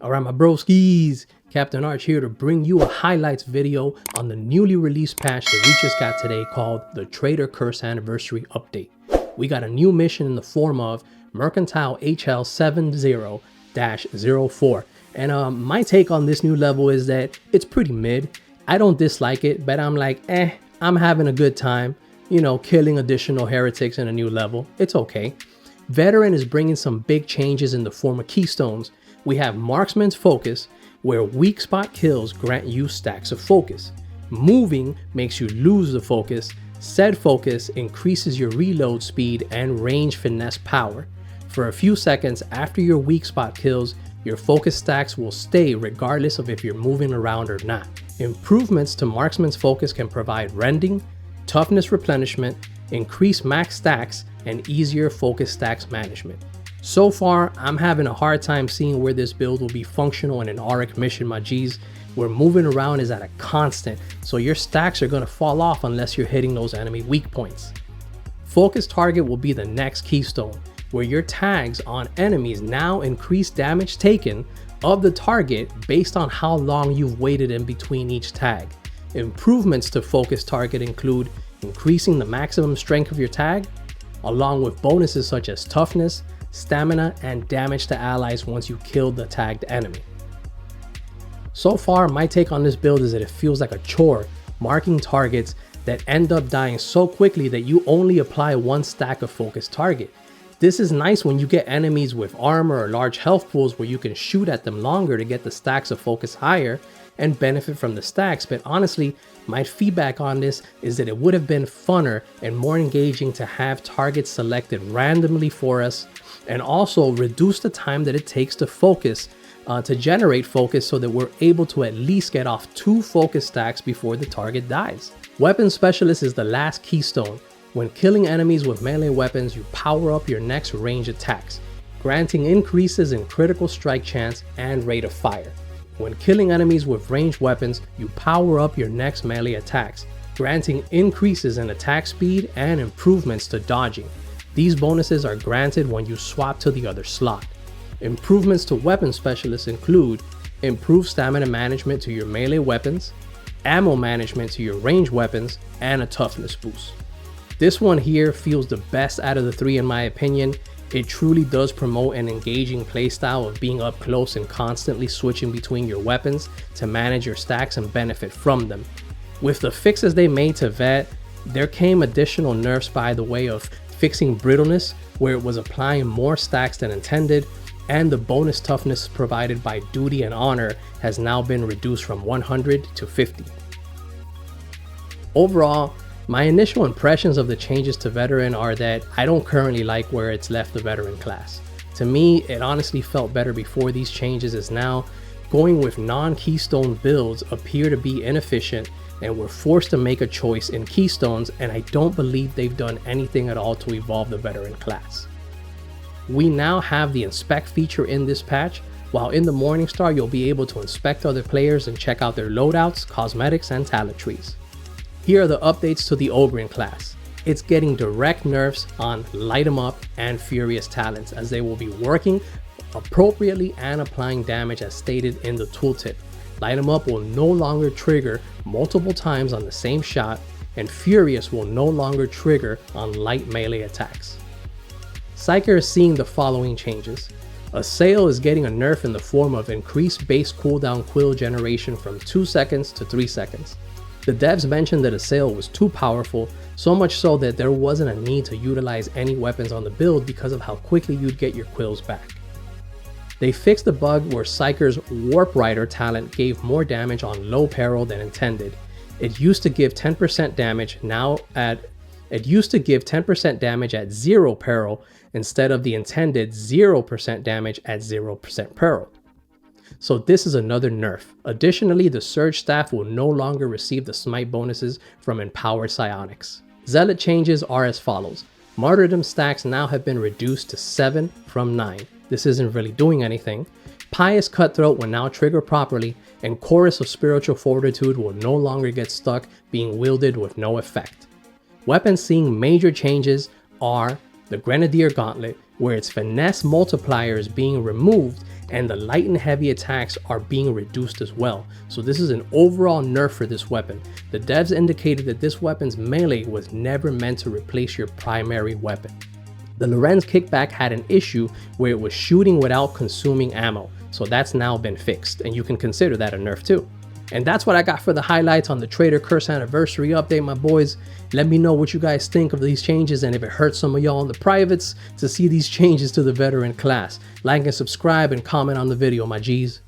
Alright my broskies, Captain Arch here to bring you a highlights video on the newly released patch that we just got today called the Traitor Curse Anniversary Update. We got a new mission in the form of Mercantile HL 70-04, and my take on this new level is that it's pretty mid. I don't dislike it, but I'm like, I'm having a good time, you know, killing additional heretics in a new level. It's okay. Veteran is bringing some big changes in the form of keystones. We have Marksman's Focus, where weak spot kills grant you stacks of focus. Moving makes you lose the focus. Said focus increases your reload speed and range finesse power. For a few seconds after your weak spot kills, your focus stacks will stay regardless of if you're moving around or not. Improvements to Marksman's Focus can provide rending, toughness replenishment, increased max stacks, and easier focus stacks management. So far, I'm having a hard time seeing where this build will be functional in an Auric mission, my G's, where moving around is at a constant, so your stacks are going to fall off unless you're hitting those enemy weak points. Focus target will be the next keystone, where your tags on enemies now increase damage taken of the target based on how long you've waited in between each tag. Improvements to focus target include increasing the maximum strength of your tag, along with bonuses such as toughness, stamina, and damage to allies once you kill the tagged enemy. So far, my take on this build is that it feels like a chore, marking targets that end up dying so quickly that you only apply one stack of focus target. This is nice when you get enemies with armor or large health pools where you can shoot at them longer to get the stacks of focus higher and benefit from the stacks, but honestly, my feedback on this is that it would have been funner and more engaging to have targets selected randomly for us, and also reduce the time that it takes to focus, to generate focus, so that we're able to at least get off 2 focus stacks before the target dies. Weapon Specialist is the last keystone. When killing enemies with melee weapons, you power up your next range attacks, granting increases in critical strike chance and rate of fire. When killing enemies with ranged weapons, you power up your next melee attacks, granting increases in attack speed and improvements to dodging. These bonuses are granted when you swap to the other slot. Improvements to Weapon Specialists include improved stamina management to your melee weapons, ammo management to your ranged weapons, and a toughness boost. This one here feels the best out of the 3 in my opinion. It truly does promote an engaging playstyle of being up close and constantly switching between your weapons to manage your stacks and benefit from them. With the fixes they made to Vet, there came additional nerfs by the way of fixing brittleness, where it was applying more stacks than intended, and the bonus toughness provided by Duty and Honor has now been reduced from 100 to 50. Overall, my initial impressions of the changes to Veteran are that I don't currently like where it's left the Veteran class. To me, it honestly felt better before these changes, as now going with non-keystone builds appear to be inefficient, and we're forced to make a choice in keystones, and I don't believe they've done anything at all to evolve the Veteran class. We now have the inspect feature in this patch, while in the Morningstar you'll be able to inspect other players and check out their loadouts, cosmetics, and talent trees. Here are the updates to the Ogryn class. It's getting direct nerfs on Light 'em Up and Furious talents, as they will be working appropriately and applying damage as stated in the tooltip. Light 'em Up will no longer trigger multiple times on the same shot, and Furious will no longer trigger on light melee attacks. Psyker is seeing the following changes. Assail is getting a nerf in the form of increased base cooldown quill generation from 2 seconds to 3 seconds. The devs mentioned that Assail was too powerful, so much so that there wasn't a need to utilize any weapons on the build because of how quickly you'd get your quills back. They fixed the bug where Psyker's Warp Rider talent gave more damage on low peril than intended. It used to give 10% damage at 0 peril instead of the intended 0% damage at 0% peril. So this is another nerf. Additionally, the Surge staff will no longer receive the smite bonuses from empowered psionics. Zealot changes are as follows. Martyrdom stacks now have been reduced to 7 from 9. This isn't really doing anything. Pious Cutthroat will now trigger properly, and Chorus of Spiritual Fortitude will no longer get stuck being wielded with no effect. Weapons seeing major changes are the Grenadier Gauntlet, where its finesse multiplier is being removed and the light and heavy attacks are being reduced as well. So this is an overall nerf for this weapon. The devs indicated that this weapon's melee was never meant to replace your primary weapon. The Lorenz kickback had an issue where it was shooting without consuming ammo, so that's now been fixed, and you can consider that a nerf too. And that's what I got for the highlights on the Traitor Curse Anniversary update, my boys. Let me know what you guys think of these changes and if it hurts some of y'all in the privates to see these changes to the veteran class. Like and subscribe and comment on the video, my G's.